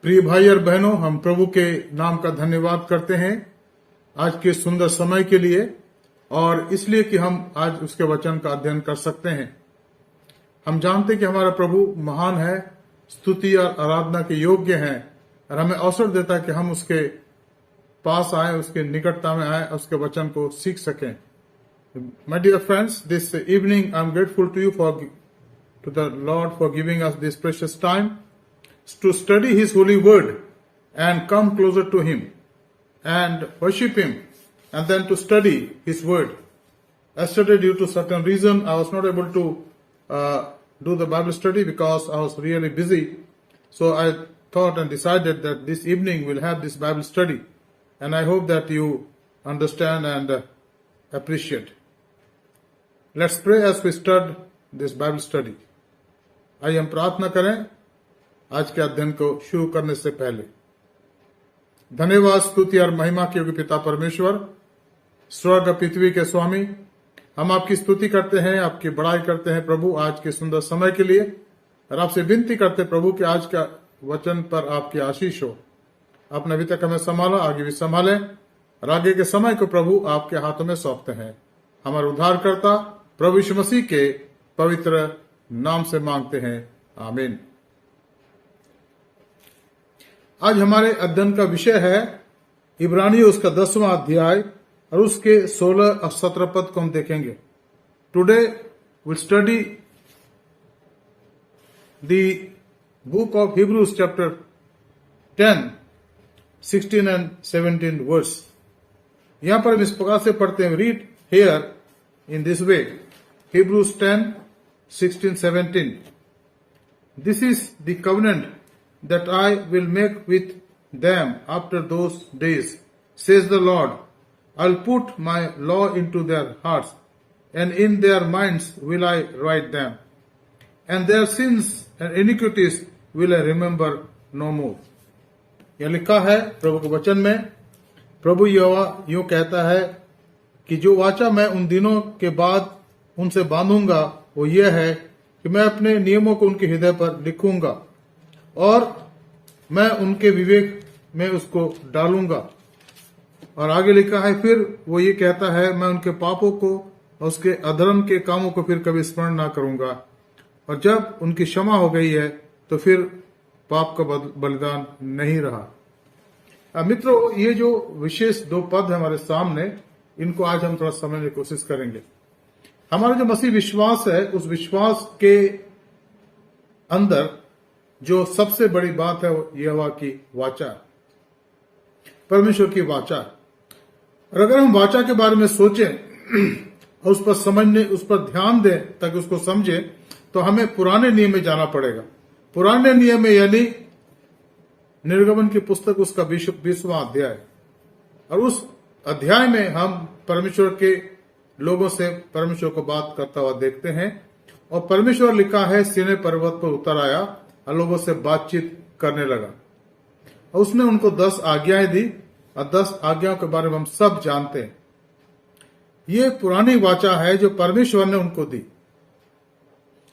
प्रिय भाई और बहनों, हम प्रभु के नाम का धन्यवाद करते हैं आज के सुंदर समय के लिए और इसलिए कि हम आज उसके वचन का अध्ययन कर सकते हैं। हम जानते हैं कि हमारा प्रभु महान है, स्तुति और आराधना के योग्य हैं और हमें अवसर देता है कि हम उसके पास आए, उसके निकटता में आए, उसके वचन को सीख सकें। My dear friends, this evening I am grateful to you to the Lord for giving us this precious time to study His holy word and come closer to Him and worship Him and then to study His word. Yesterday, due to certain reason, I was not able to do the Bible study because I was really busy. So I thought and decided that this evening we'll have this Bible study, and I hope that you understand and appreciate. Let's pray as we start this Bible study. आइए हम प्रार्थना करें आज के अध्ययन को शुरू करने से पहले। धन्यवाद, स्तुति और महिमा के योग्य पिता परमेश्वर, स्वर्ग और पृथ्वी के स्वामी, हम आपकी स्तुति करते हैं, आपकी बड़ाई करते हैं प्रभु आज के सुंदर समय के लिए और आपसे विनती करते हैं प्रभु कि आज का वचन पर आपकी आशीष हो। आपने अभी तक हमें संभाला, आगे भी संभाले और आगे के समय को प्रभु आपके हाथों में सौंपते हैं। हमारे उद्धारकर्ता प्रभु यीशु मसीह के पवित्र नाम से मांगते हैं, आमीन। आज हमारे अध्ययन का विषय है इब्रानियों उसका 10वां अध्याय और उसके 16 और 17 पद को हम देखेंगे। Today will study the book of Hebrews chapter 10, 16 and 17 verse. यहां पर हम इस प्रकार से पढ़ते हैं, read here in this way, Hebrews 10, 16, 17. This is the covenant that I will make with them after those days, says the Lord. I'll put my law into their hearts, and in their minds will I write them. And their sins and iniquities will I remember no more. यह लिखा है प्रभु के वचन में। प्रभु यहोवा यूं कहता है कि जो वाचा मैं उन दिनों के बाद उनसे बांधूंगा वो ये है कि मैं अपने नियमों को उनके हृदय पर लिखूंगा और मैं उनके विवेक में उसको डालूंगा। और आगे लिखा है, फिर वो ये कहता है, मैं उनके पापों को और उसके अधर्म के कामों को फिर कभी स्मरण ना करूंगा। और जब उनकी क्षमा हो गई है तो फिर पाप का बलिदान नहीं रहा। मित्रों, ये जो विशेष 2 पद है हमारे सामने, इनको आज हम थोड़ा समझने की कोशिश करेंगे। हमारा जो मसीह विश्वास है, उस विश्वास के अंदर जो सबसे बड़ी बात है वो यहोवा की वाचा, परमेश्वर की वाचा। और अगर हम वाचा के बारे में सोचें और उस पर समझने, उस पर ध्यान दें ताकि उसको समझें, तो हमें पुराने नियम में जाना पड़ेगा। पुराने नियम में यानी निर्गमन की पुस्तक उसका 20वां अध्याय, और उस अध्याय में हम परमेश्वर के लोगों से परमेश्वर को बात करता हुआ देखते हैं। और परमेश्वर लिखा है सीनै पर्वत पर उतर आया और लोगों से बातचीत करने लगा और उसने उनको 10 आज्ञाएं दी और 10 आज्ञाओं के बारे में हम सब जानते हैं। ये पुरानी वाचा है जो परमेश्वर ने उनको दी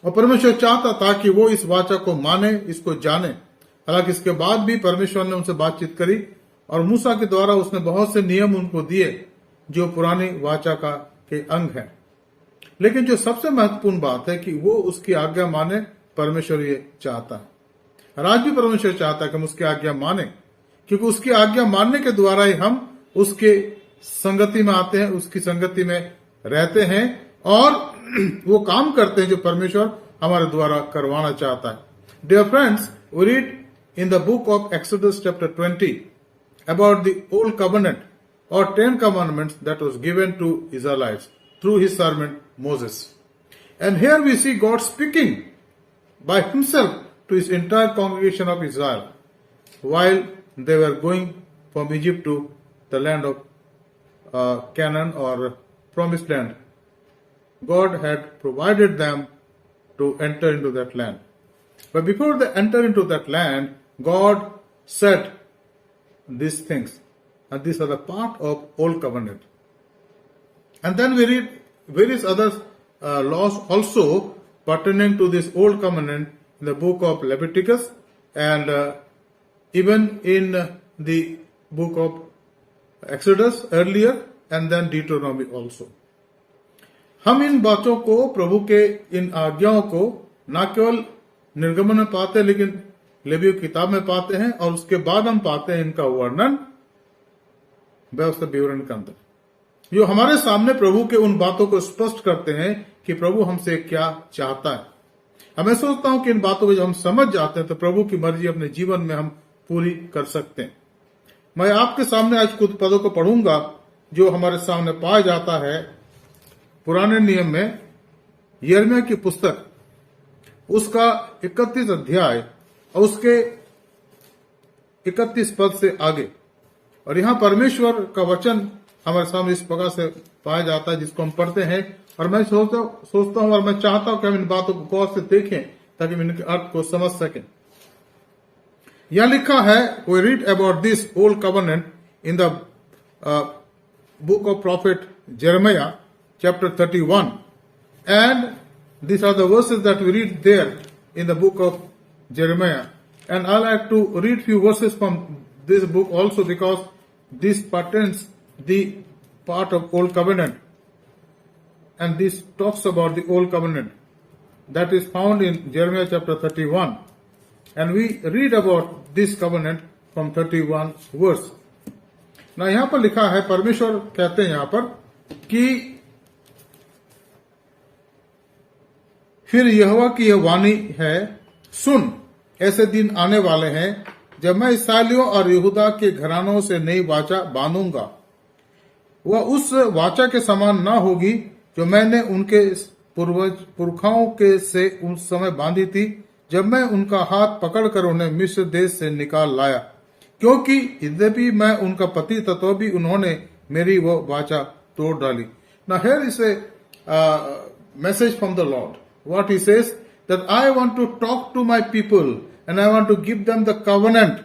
और परमेश्वर चाहता था कि वो इस वाचा को माने, इसको जाने। हालांकि इसके बाद भी परमेश्वर ने उनसे बातचीत करी और मूसा के द्वारा उसने बहुत से नियम उनको दिए जो पुरानी वाचा के अंग है। लेकिन जो सबसे महत्वपूर्ण बात है कि वो उसकी आज्ञा माने, परमेश्वर ये चाहता है। और आज भी परमेश्वर चाहता है कि हम उसकी आज्ञा माने, क्योंकि उसकी आज्ञा मानने के द्वारा ही हम उसके संगति में आते हैं, उसकी संगति में रहते हैं और वो काम करते हैं जो परमेश्वर हमारे द्वारा करवाना चाहता है। Dear friends, we read in the book of Exodus chapter 20 about the old covenant or 10 commandments that was given to Israelites through his servant Moses. And here we see God speaking by himself to his entire congregation of Israel while they were going from Egypt to the land of Canaan or promised land. God had provided them to enter into that land. But before they enter into that land, God said these things. And these are the part of Old Covenant. And then we read various other laws also pertaining to this Old Covenant in the book of Leviticus and even in the book of Exodus earlier and then Deuteronomy also. हम इन बातों को, प्रभु के इन आज्ञाओं को न केवल निर्गमन में पाते हैं लेकिन लेवीय किताब में पाते हैं, और उसके बाद हम पाते हैं इनका वर्णन व्यवस्था विवरण के अंदर, जो हमारे सामने प्रभु के उन बातों को स्पष्ट करते हैं कि प्रभु हमसे क्या चाहता है। मैं सोचता हूं कि इन बातों को जब हम समझ जाते हैं तो प्रभु की मर्जी अपने जीवन में हम पूरी कर सकते हैं। मैं आपके सामने आज कुछ पदों को पढ़ूंगा जो हमारे सामने पाया जाता है पुराने नियम में, यिर्मयाह की पुस्तक उसका 31 अध्याय और उसके 31 पद से आगे। और यहां परमेश्वर का वचन हमारे सामने इस प्रकार से पाया जाता है जिसको हम पढ़ते हैं, और मैं सोचता हूं और मैं चाहता हूं कि हम इन बातों को गौर से देखें ताकि हम इनके अर्थ को समझ सकें। यहां लिखा है, we read about this old covenant in the book of prophet Jeremiah chapter 31, and these are the verses that we read there in the book of Jeremiah. And I like to read few verses from this book also because this pertains the part of Old Covenant, and this talks about the Old Covenant that is found in Jeremiah chapter 31, and we read about this covenant from 31 verse. ना यहां पर लिखा है, परमेश्वर कहते हैं यहां पर कि फिर यहोवा की यह वाणी है, सुन, ऐसे दिन आने वाले हैं जब मैं इस्राएलियों और यहूदा के घरानों से नई वाचा बांधूंगा। वह उस वाचा के समान न होगी जो मैंने उनके पुरखाओं के से उस समय बांधी थी जब मैं उनका हाथ पकड़कर उन्हें मिस्र देश से निकाल लाया, क्योंकि यद्यपि मैं उनका पति था तो भी उन्होंने मेरी वो वाचा तोड़ डाली। Now here is a message from the Lord. What he says, that I want to talk to my people and I want to give them the covenant.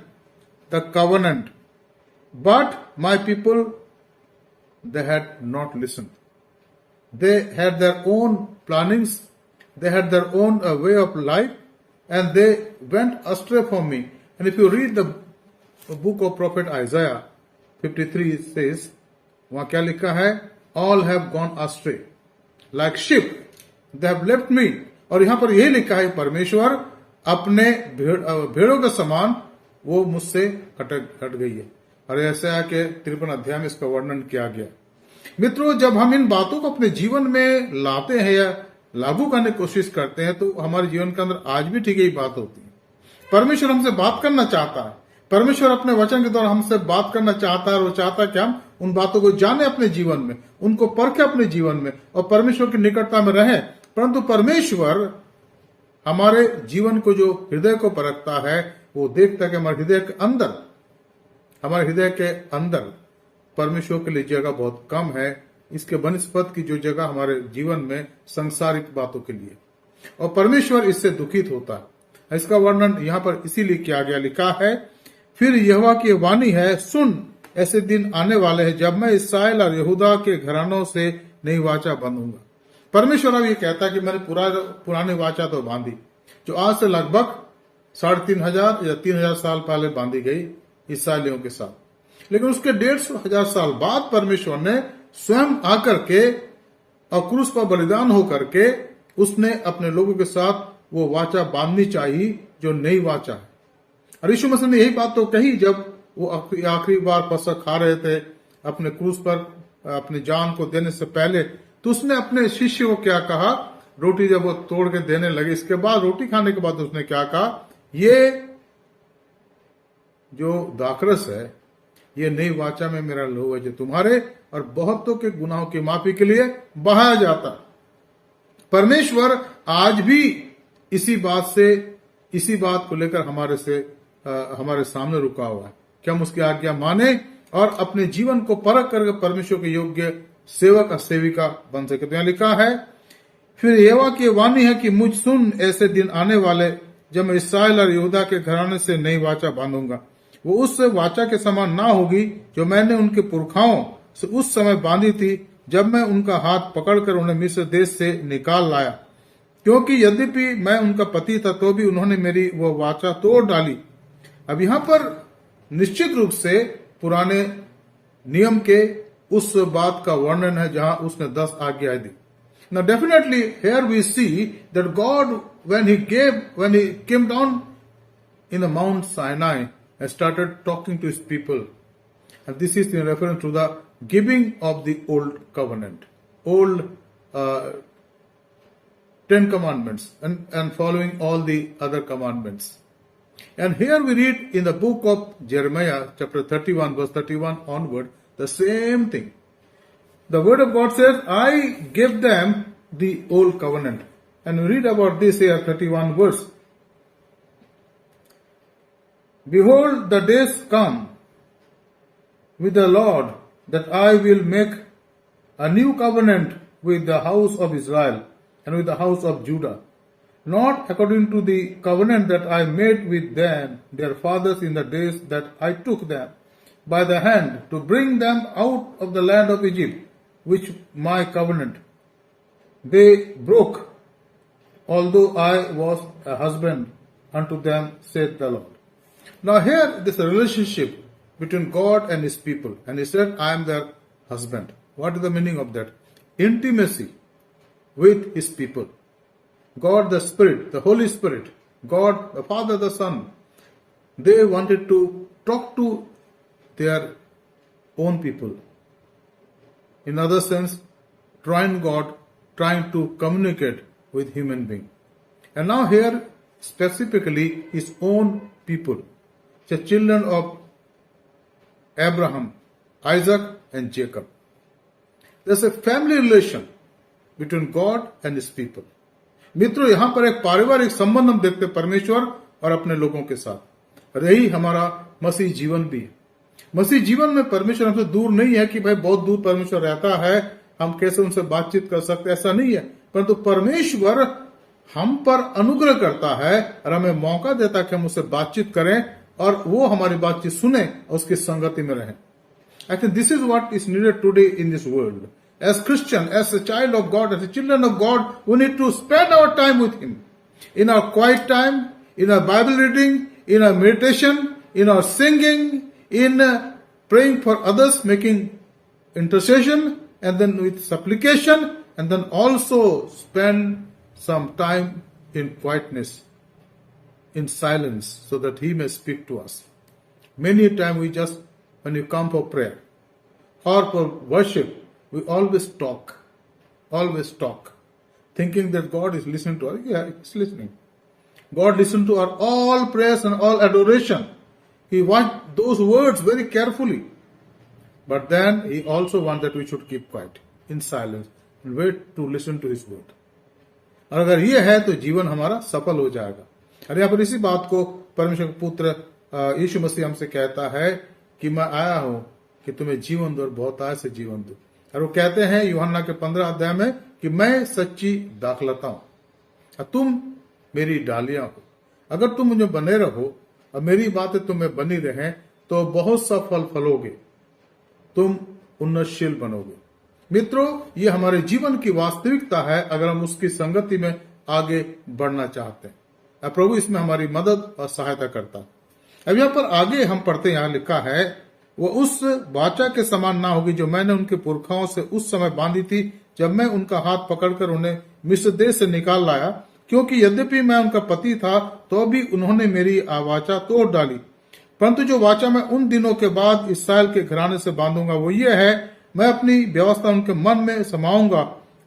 But my people, they had not listened. They had their own plannings, they had their own way of life, and they went astray from me. And if you read the book of prophet Isaiah 53, it says, वहां क्या लिखा है, all have gone astray like sheep, they have left me. और यहां पर यही लिखा है, परमेश्वर अपने भेड़ों के समान वो मुझसे हट गई है। और ऐसा है कि 53 अध्याय में इसका वर्णन किया गया। मित्रों, जब हम इन बातों को अपने जीवन में लाते हैं या लागू करने की कोशिश करते हैं तो हमारे जीवन के अंदर आज भी ठीक यही बात होती है। परमेश्वर हमसे बात करना चाहता है, परमेश्वर अपने वचन के द्वारा हमसे बात करना चाहता है, और वो चाहता है कि हम उन बातों को जाने अपने जीवन में, उनको परखें अपने जीवन में और परमेश्वर की निकटता में रहें। परंतु परमेश्वर हमारे जीवन को, जो हृदय को परखता है, वो देखता है कि हमारे हृदय के अंदर परमेश्वर के लिए जगह बहुत कम है, इसके बनस्पत की जो जगह हमारे जीवन में संसारिक बातों के लिए, और परमेश्वर इससे दुखित होता है। इसका वर्णन यहां पर इसीलिए किया गया, लिखा है, फिर यहोवा की वाणी है, सुन, ऐसे दिन आने वाले हैं जब मैं इस्राएल और यहूदा के घरानों से नई वाचा बांधूंगा। परमेश्वर अब ये कहता है कि मैंने पुरानी वाचा तो बांधी, जो आज से लगभग 3500 या 3000 साल पहले बांधी गई इस्राएलियों के साथ। लेकिन उसके 150 साल बाद परमेश्वर ने स्वयं आकर के और क्रूस पर बलिदान होकर के उसने अपने लोगों के साथ वो वाचा बांधनी चाहिए जो नई वाचा है। और यीशु मसीह ने यही बात तो कही जब वो आखिरी बार पसख खा रहे थे अपने क्रूस पर अपनी जान को देने से पहले, तो उसने अपने शिष्य को क्या कहा, रोटी जब वो तोड़ के देने लगे, इसके बाद रोटी खाने के बाद उसने क्या कहा, ये जो दाखरस है ये नई वाचा में मेरा लहू है जो तुम्हारे और बहुतों के गुनाहों की माफी के लिए बहाया जाता। परमेश्वर आज भी इसी बात को लेकर हमारे सामने रुका हुआ है कि हम उसकी आज्ञा माने और अपने जीवन को परख करके परमेश्वर के योग्य सेवक और सेविका बन सके। तो यहां लिखा है, फिर यहोवा की वाणी है कि मुझ सुन, ऐसे दिन आने वाले जब मैं इस्राएल और यहूदा के घराने से नई वाचा बांधूंगा। वो उस वाचा के समान ना होगी जो मैंने उनके पुरखाओं से उस समय बांधी थी जब मैं उनका हाथ पकड़कर उन्हें मिस्र देश से निकाल लाया, क्योंकि यद्यपि मैं उनका पति था तो भी उन्होंने मेरी वो वाचा तोड़ डाली। अब यहां पर निश्चित रूप से पुराने नियम के उस बात का वर्णन है जहां उसने 10 आज्ञाएं दी. Now definitely here we see that God when he came down in the Mount Sinai and started talking to his people, and this is in reference to the giving of the old covenant, old 10 commandments and following all the other commandments. And here we read in the book of Jeremiah chapter 31 verse 31 onward the same thing. The word of God says, I gave them the old covenant. And we read about this here, 31 verse. Behold, the days come with the Lord that I will make a new covenant with the house of Israel and with the house of Judah, not according to the covenant that I made with them, their fathers, in the days that I took them by the hand to bring them out of the land of Egypt, which my covenant they broke, although I was a husband unto them, saith the Lord. Now here this relationship between God and his people, and he said, I am their husband. What is the meaning of that? Intimacy with his people. God the Spirit, the Holy Spirit, God the Father, the Son, they wanted to talk to their own people. In other sense, trying God, trying to communicate with human being. And now here, specifically, his own people, the children of Abraham, Isaac and Jacob. There's a family relation between God and his people. मित्रों, यहां पर एक पारिवारिक संबंध हम देखते हैं परमेश्वर और अपने लोगों के साथ. और यही हमारा मसीह जीवन भी है. मसीह जीवन में परमेश्वर हमसे दूर नहीं है कि भाई बहुत दूर परमेश्वर रहता है, हम कैसे उनसे बातचीत कर सकते, ऐसा नहीं है. परंतु परमेश्वर हम पर अनुग्रह करता है और हमें मौका देता है कि हम उससे बातचीत करें और वो हमारी बातचीत सुने और उसकी संगति में रहें. I think this is what is needed today in this world. As Christian, as a child of God, as a children of God, we need to spend our time with Him. In our quiet time, in our Bible reading, in our meditation, in our singing, in praying for others, making intercession, and then with supplication, and then also spend some time in quietness, in silence, so that He may speak to us. Many times we just, when you come for prayer or for worship, we always talk, thinking that God is listening to us. Yeah, He's listening. God listens to our all prayers and all adoration. He wants those words very carefully. But then He also wants that we should keep quiet, in silence, and wait to listen to His word. और अगर ये है तो जीवन हमारा सफल हो जाएगा. और यहाँ पर इसी बात को परमेश्वर का पुत्र यीशु मसीह हमसे कहता है कि मैं आया हूं कि तुम्हें जीवन दो और बहुत आय से जीवन दो. और वो कहते हैं यूहन्ना के 15 अध्याय में कि मैं सच्ची दाखलता हूं और तुम मेरी डालियां हो. अगर तुम मुझे बने रहो और मेरी बातें तुम्हें बनी रहें तो बहुत सा फल फलोगे, तुम उन्नतशील बनोगे. मित्रों, ये हमारे जीवन की वास्तविकता है अगर हम उसकी संगति में आगे बढ़ना चाहते हैं. और प्रभु इसमें हमारी मदद और सहायता करता है. अब यहाँ पर आगे हम पढ़ते हैं, यहाँ लिखा है, वो उस वाचा के समान ना होगी जो मैंने उनके पुरखाओं से उस समय बांधी थी जब मैं उनका हाथ पकड़कर उन्हें मिस्र देश से निकाल लाया, क्योंकि यद्यपि मैं उनका पति था तो भी उन्होंने मेरी वाचा तोड़ डाली. परंतु जो वाचा मैं उन दिनों के बाद इस्राएल के घराने से बांधूंगा वो ये है, मैं अपनी व्यवस्था उनके मन में समाऊंगा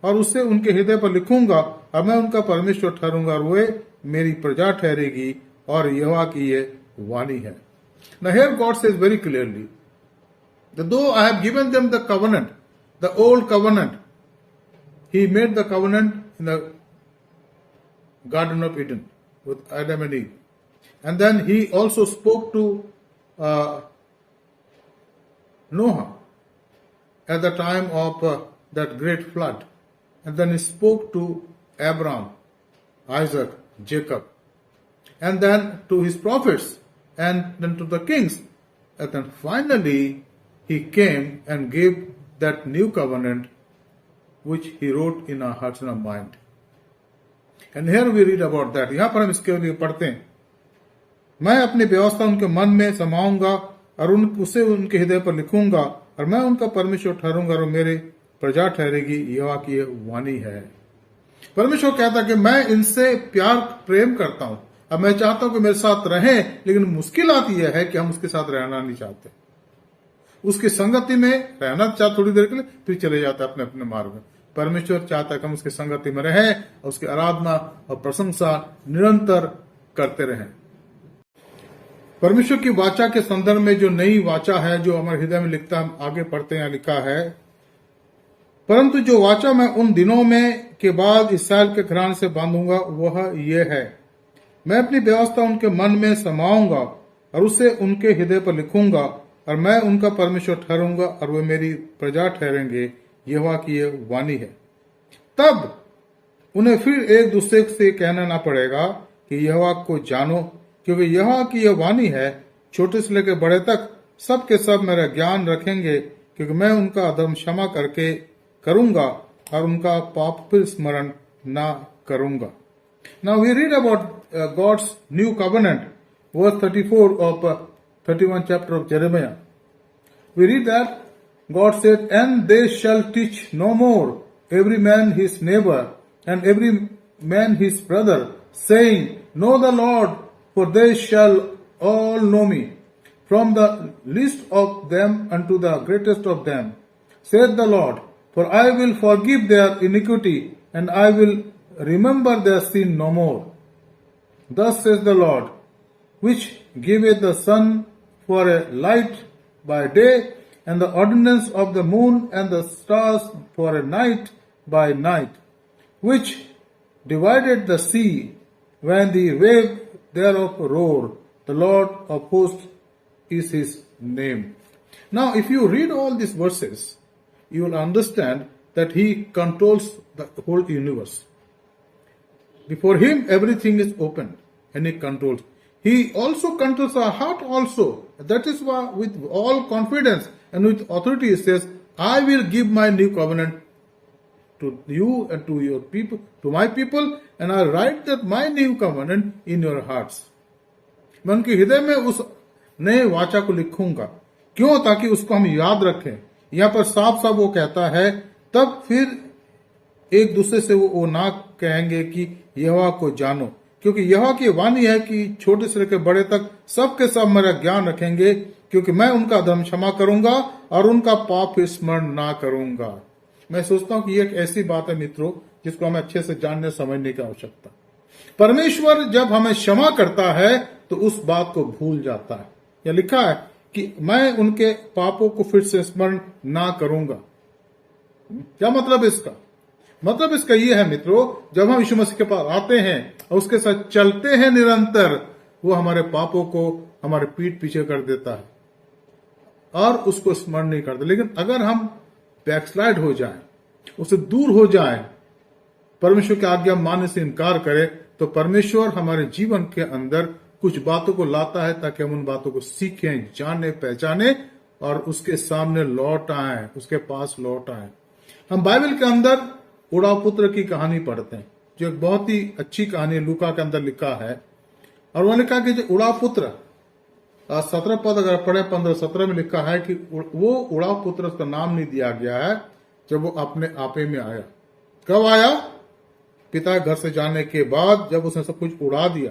और उसे उनके हृदय पर लिखूंगा और मैं उनका परमेश्वर ठहरूंगा और वे मेरी प्रजा ठहरेगी. और यहोवा की ये वाणी है. Now here God says very clearly that though I have given them the covenant, the old covenant, He made the covenant in the Garden of Eden with Adam and Eve. And then He also spoke to Noah at the time of that great flood. And then He spoke to Abraham, Isaac, Jacob. And then to His prophets. And then to the kings. And then finally, He came and gave that new covenant which He wrote in our hearts and our mind. And here we read about that. यहाँ पर हम इसके लिए पढ़ते हैं मैं अपनी व्यवस्था उनके मन में समाऊंगा और उसे उनके हृदय पर लिखूंगा, और मैं उनका परमेश्वर ठहरूंगा और मेरी प्रजा ठहरेगी। यहोवा की ये वाणी है। परमेश्वर कहता है कि मैं इनसे प्यार प्रेम करता हूं, अब मैं चाहता हूं कि मेरे साथ रहें, लेकिन मुश्किल आती है कि हम उसके साथ रहना नहीं चाहते। उसकी संगति में रहना चाहते थोड़ी देर के लिए, फिर चले जाते अपने अपने मार्ग में। परमेश्वर चाहता है कि हम उसकी संगति में रहें और उसकी आराधना और प्रशंसा निरंतर करते रहें। परमेश्वर की वाचा के संदर्भ में जो नई वाचा है, जो हमारे हृदय में लिखता है, हम आगे पढ़ते हैं, लिखा है, परंतु जो वाचा मैं उन दिनों में के बाद इसराइल के घराने से बांधूंगा वह ये है, मैं अपनी व्यवस्था उनके मन में समाऊंगा और उसे उनके हृदय पर लिखूंगा, और मैं उनका परमेश्वर ठहरूंगा और वे मेरी प्रजा ठहरेंगे। यहोवा की ये वाणी है। तब उन्हें फिर एक दूसरे से कहना ना पड़ेगा कि यहोवा को जानो, क्योंकि यहोवा की यह वाणी है, छोटे से लेकर बड़े तक सब के सब मेरा ज्ञान रखेंगे, क्योंकि मैं उनका अधर्म क्षमा करके करूंगा और उनका पाप फिर स्मरण ना करूंगा। Now we read about God's new covenant, verse 34 of 31 chapter of Jeremiah. We read that God said, "And they shall teach no more every man his neighbor and every man his brother, saying, Know the Lord, for they shall all know me, from the least of them unto the greatest of them, saith the Lord. For I will forgive their iniquity, and I will remember their sin no more. Thus says the Lord, which giveth the sun for a light by day, and the ordinance of the moon and the stars for a night by night, which divided the sea when the wave thereof roar. The Lord of hosts is his name." Now, if you read all these verses, you will understand that he controls the whole universe. Before him, everything is open, and he controls. He also controls our heart also. That is why with all confidence and with authority he says, "I will give my new covenant to you and to your people, to my people, and I write that my new covenant in your hearts." मैं उनके हृदय में उस नए वाचा को लिखूंगा। क्यों? ताकि उसको हम याद रखें। यहाँ पर साफ साफ वो कहता है, तब फिर एक दूसरे से वो ना कहेंगे कि यहोवा को जानो, क्योंकि यहोवा की वाणी है कि छोटे से लेकर बड़े तक सबके सब मेरा ज्ञान रखेंगे, क्योंकि मैं उनका धर्म क्षमा करूंगा और उनका पाप स्मरण ना करूंगा। मैं सोचता हूं कि ये एक ऐसी बात है मित्रों, जिसको हमें अच्छे से जानने समझने की आवश्यकता। परमेश्वर जब हमें क्षमा करता है तो उस बात को भूल जाता है। यह लिखा है कि मैं उनके पापों को फिर से स्मरण ना करूंगा। क्या मतलब इसका? मतलब इसका यह है मित्रों, जब हम यीशु मसीह के पास आते हैं और उसके साथ चलते हैं निरंतर, वो हमारे पापों को हमारे पीठ पीछे कर देता है और उसको स्मरण नहीं करता। लेकिन अगर हम बैकस्लाइड हो जाएं, उससे दूर हो जाएं, परमेश्वर की आज्ञा मानने से इनकार करें, तो परमेश्वर हमारे जीवन के अंदर कुछ बातों को लाता है ताकि हम उन बातों को सीखें, जाने, पहचाने और उसके सामने लौट आए, उसके पास लौट आए। हम बाइबल के अंदर उड़ाव पुत्र की कहानी पढ़ते हैं, जो एक बहुत ही अच्छी कहानी लूका के अंदर लिखा है। और वह लिखा कि जो उड़ाव पुत्र 17 पद अगर पढ़े 15-17 में लिखा है कि वो उड़ाव पुत्र, उसका नाम नहीं दिया गया है, जब वो अपने आपे में आया। कब आया? पिता घर से जाने के बाद, जब उसने सब कुछ उड़ा दिया।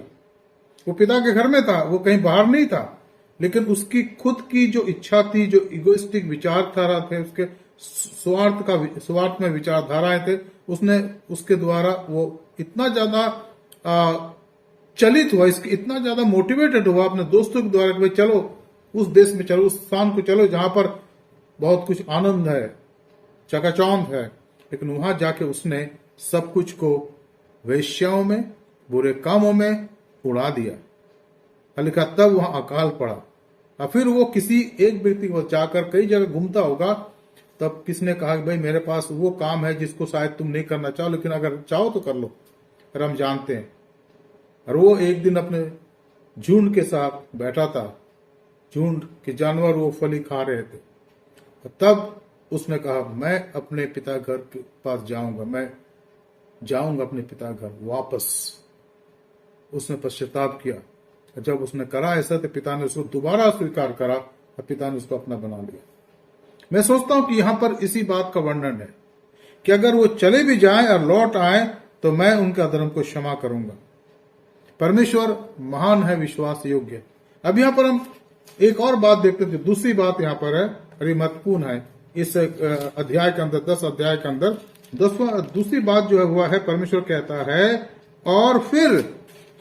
वो पिता के घर में था, वो कहीं बाहर नहीं था, लेकिन उसकी खुद की जो इच्छा थी, जो इगोइस्टिक विचारधारा थे, उसके स्वार्थ में विचारधाराएं थे, उसने उसके द्वारा वो इतना ज्यादा चलित हुआ, इसकी इतना ज्यादा मोटिवेटेड हुआ अपने दोस्तों के द्वारा कि भाई चलो उस देश में चलो, उस स्थान को चलो जहां पर बहुत कुछ आनंद है, चकाचौंध है। लेकिन वहां जाके उसने सब कुछ को वेश्याओं में, बुरे कामों में उड़ा दिया। लिखा तब वहां अकाल पड़ा। और फिर वो किसी एक व्यक्ति को जाकर कई जगह घूमता होगा, तब किसने कहा कि भाई मेरे पास वो काम है जिसको शायद तुम नहीं करना चाहो, लेकिन अगर चाहो तो कर लो, अगर हम जानते हैं। और वो एक दिन अपने झुंड के साथ बैठा था, झुंड के जानवर वो फली खा रहे थे। तब उसने कहा मैं अपने पिता घर के पास जाऊंगा, मैं जाऊंगा अपने पिता घर वापस। उसने पश्चाताप किया जब उसने करा ऐसा तो पिता ने उसको दोबारा स्वीकार करा और पिता ने उसको अपना बना लिया। मैं सोचता हूं कि यहां पर इसी बात का वर्णन है कि अगर वो चले भी जाएं और लौट आए तो मैं उनके अधर्म को क्षमा करूंगा। परमेश्वर महान है, विश्वास योग्य। अब यहां पर हम एक और बात देखते हैं, दूसरी बात यहां पर है और ये महत्वपूर्ण है इस अध्याय के अंदर, 10 अध्याय के अंदर दूसरी बात जो है हुआ है, परमेश्वर कहता है और फिर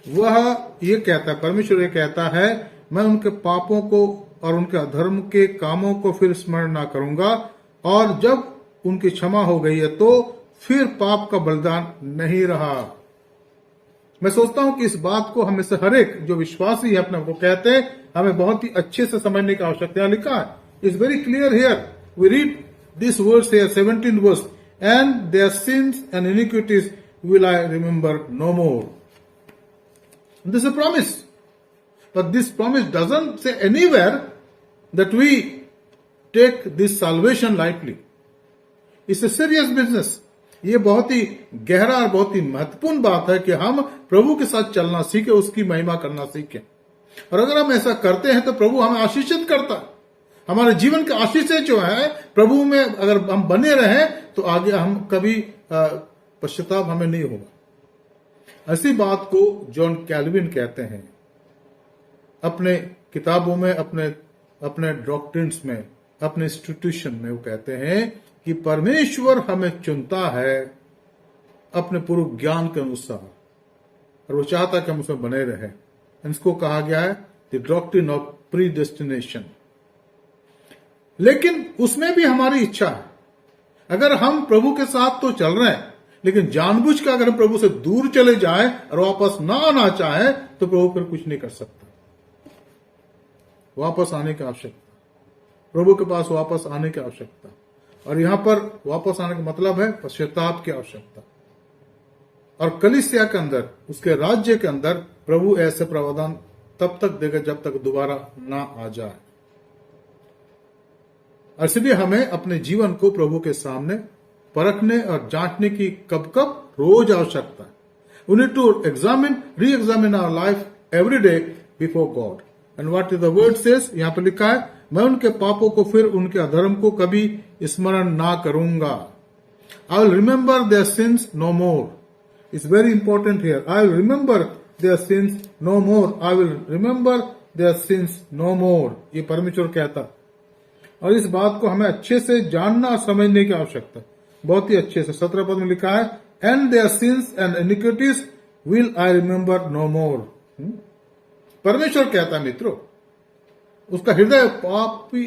वह ये कहता है, परमेश्वर ये कहता है मैं उनके पापों को और उनके अधर्म के कामों को फिर स्मरण ना करूंगा, और जब उनकी क्षमा हो गई है तो फिर पाप का बलिदान नहीं रहा। मैं सोचता हूं कि इस बात को हमें से हर एक जो विश्वासी है अपने को कहते हैं, हमें बहुत ही अच्छे से समझने की आवश्यकता है। लिखा है, it's very clear here, we read this verse here, 17 verse, and their sins and iniquities will I remember no more. This is a promise, but this promise doesn't say anywhere that we take this salvation lightly. It's a serious business. ये बहुत ही गहरा और बहुत ही महत्वपूर्ण बात है कि हम प्रभु के साथ चलना सीखे, उसकी महिमा करना सीखें। और अगर हम ऐसा करते हैं तो प्रभु हमें आशीषित करता है। हमारे जीवन के आशीषें जो है प्रभु में अगर हम बने रहें तो आगे हम कभी पश्चाताप हमें नहीं होगा। ऐसी बात को जॉन कैल्विन कहते हैं अपने किताबों में, अपने डॉक्ट्रिन्स में, अपने इंस्टीट्यूशन में। वो कहते हैं कि परमेश्वर हमें चुनता है अपने पूर्व ज्ञान के अनुसार और वो चाहता है कि हम उसमें बने रहें। इसको कहा गया है द डॉक्ट्रिन ऑफ प्रीडेस्टिनेशन। लेकिन उसमें भी हमारी इच्छा है। अगर हम प्रभु के साथ तो चल रहे हैं, लेकिन जानबूझ कर अगर हम प्रभु से दूर चले जाएं और वापस ना आना चाहे तो प्रभु फिर कुछ नहीं कर सकता। वापस आने की आवश्यकता, प्रभु के पास वापस आने की आवश्यकता। और यहां पर वापस आने का मतलब है पश्चाताप की आवश्यकता। और कलीसिया के अंदर, उसके राज्य के अंदर प्रभु ऐसे प्रावधान तब तक देगा जब तक दोबारा ना आ जाए। इसलिए हमें अपने जीवन को प्रभु के सामने परखने और जांचने की कब कब रोज आवश्यकता है। We need to examine, re examine our life every day before God. And what is the word says, यहां पर लिखा है मैं उनके पापों को फिर उनके अधर्म को कभी स्मरण ना करूंगा। I will remember their sins no more. It's very important here, I will remember their sins no more. I will remember their sins no more. ये परमेश्वर कहता। और इस बात को हमें अच्छे से जानना और समझने की आवश्यकता, बहुत ही अच्छे से। 17 पद में लिखा है and their sins and iniquities will I remember no more. परमेश्वर कहता है मित्रों, उसका हृदय पापी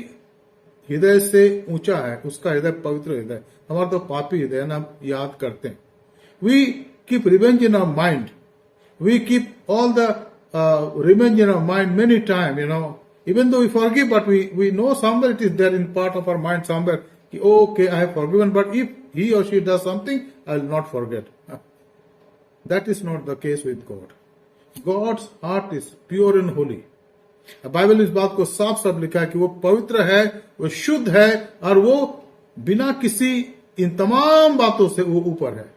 हृदय से ऊंचा है, उसका हृदय पवित्र हृदय। हमारा तो पापी हृदय है ना, हम याद करते हैं। We keep revenge in our mind, we keep all the revenge in our mind many time, you know, even though we forgive, but we know somewhere it is there in part of our mind somewhere, okay, I have forgiven, but if he or she does something, I will not forget. That is not the case with God. God's heart is pure and holy. Bible इस बात को साफ साफ लिखा है कि वो पवित्र है, वो शुद्ध है और वो बिना किसी इन तमाम बातों से वो ऊपर है।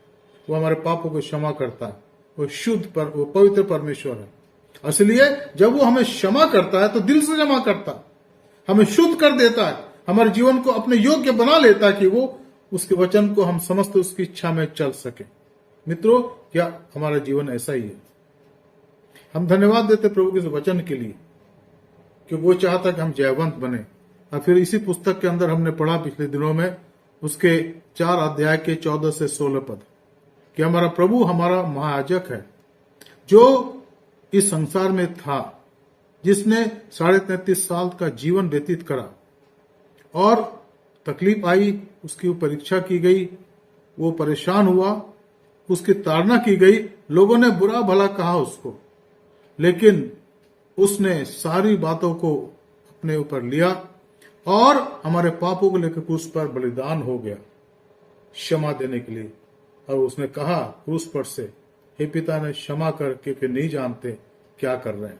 वो हमारे पापों को क्षमा करता है, वो शुद्ध पर, वो पवित्र परमेश्वर है। इसलिए जब वो हमें क्षमा करता है तो दिल से क्षमा करता है, हमें शुद्ध कर देता है, हमारे जीवन को अपने योग्य बना लेता है कि वो उसके वचन को हम समस्त उसकी इच्छा में चल सके। मित्रों, क्या हमारा जीवन ऐसा ही है? हम धन्यवाद देते प्रभु के वचन के लिए कि वो चाहता कि हम जयवंत बने। और फिर इसी पुस्तक के अंदर हमने पढ़ा पिछले दिनों में उसके 4 अध्याय के 14 से 16 पद कि हमारा प्रभु हमारा महायाजक है जो इस संसार में था, जिसने 33.5 साल का जीवन व्यतीत करा और तकलीफ आई, उसकी परीक्षा की गई, वो परेशान हुआ, उसकी ताड़ना की गई, लोगों ने बुरा भला कहा उसको, लेकिन उसने सारी बातों को अपने ऊपर लिया और हमारे पापों को लेकर क्रूस पर बलिदान हो गया क्षमा देने के लिए। और उसने कहा क्रूस पर से, हे पिता ने क्षमा करके कि नहीं जानते क्या कर रहे हैं।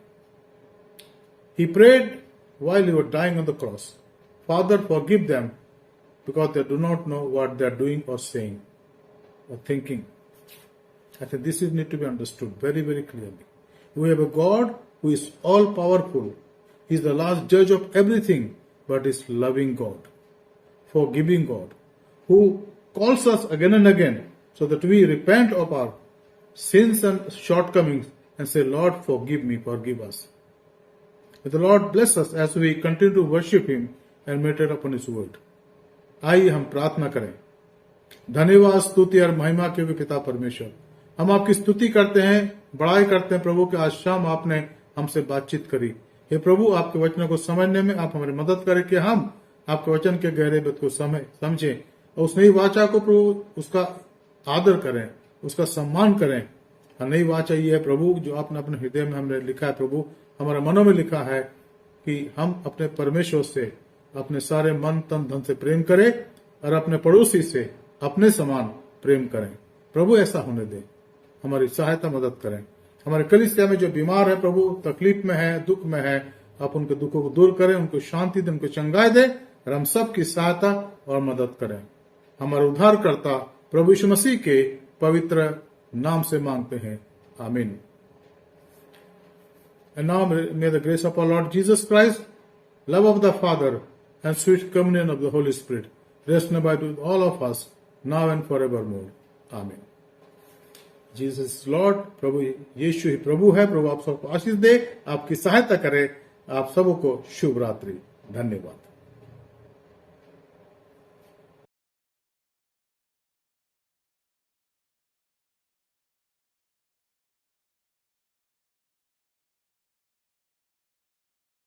He prayed while he was dying on the cross, Father, forgive them because they do not know what they are doing or saying or thinking. I think this is need to be understood very, very clearly. We have a God who is all powerful. He is the last judge of everything, but is loving God, forgiving God, who calls us again and again so that we repent of our sins and shortcomings and say, Lord, forgive me, forgive us. May the Lord bless us as we continue to worship Him and meditate upon His word. आइए हम प्रार्थना करें। धन्यवाद, स्तुति और महिमा के पिता परमेश्वर, हम आपकी स्तुति करते हैं, बड़ाई करते हैं प्रभु कि आज शाम आपने हमसे बातचीत करी। हे प्रभु, आपके वचनों को समझने में आप हमारी मदद करें कि हम आपके वचन के गहरे बात को समझें और उस नई वाचा को प्रभु उसका आदर करें, उसका सम्मान करें। नई वाचा ये है प्रभु जो आपने अपने हृदय में हमने लिखा है प्रभु, हमारे मनों में लिखा है कि हम अपने परमेश्वर से अपने सारे मन तन धन से प्रेम करें और अपने पड़ोसी से अपने समान प्रेम करें। प्रभु ऐसा होने दें, हमारी सहायता मदद करें। हमारे कलीसिया में जो बीमार है प्रभु, तकलीफ में है, दुख में है, आप उनके दुखों को दूर करें, उनको शांति दें, उनको चंगाई दें और हम सब की सहायता और मदद करें। हमारे उद्धारकर्ता प्रभु यीशु मसीह के पवित्र नाम से मांगते हैं, आमीन। And now may the grace of our Lord Jesus Christ, love of the Father, and sweet communion of the Holy Spirit rest and abide with all of us now and forevermore. Amen. Jesus Lord, प्रभु यीशु ही प्रभु है। प्रभु आप सबको आशीष दे, आपकी सहायता करे। आप सबको शुभ रात्रि। धन्यवाद।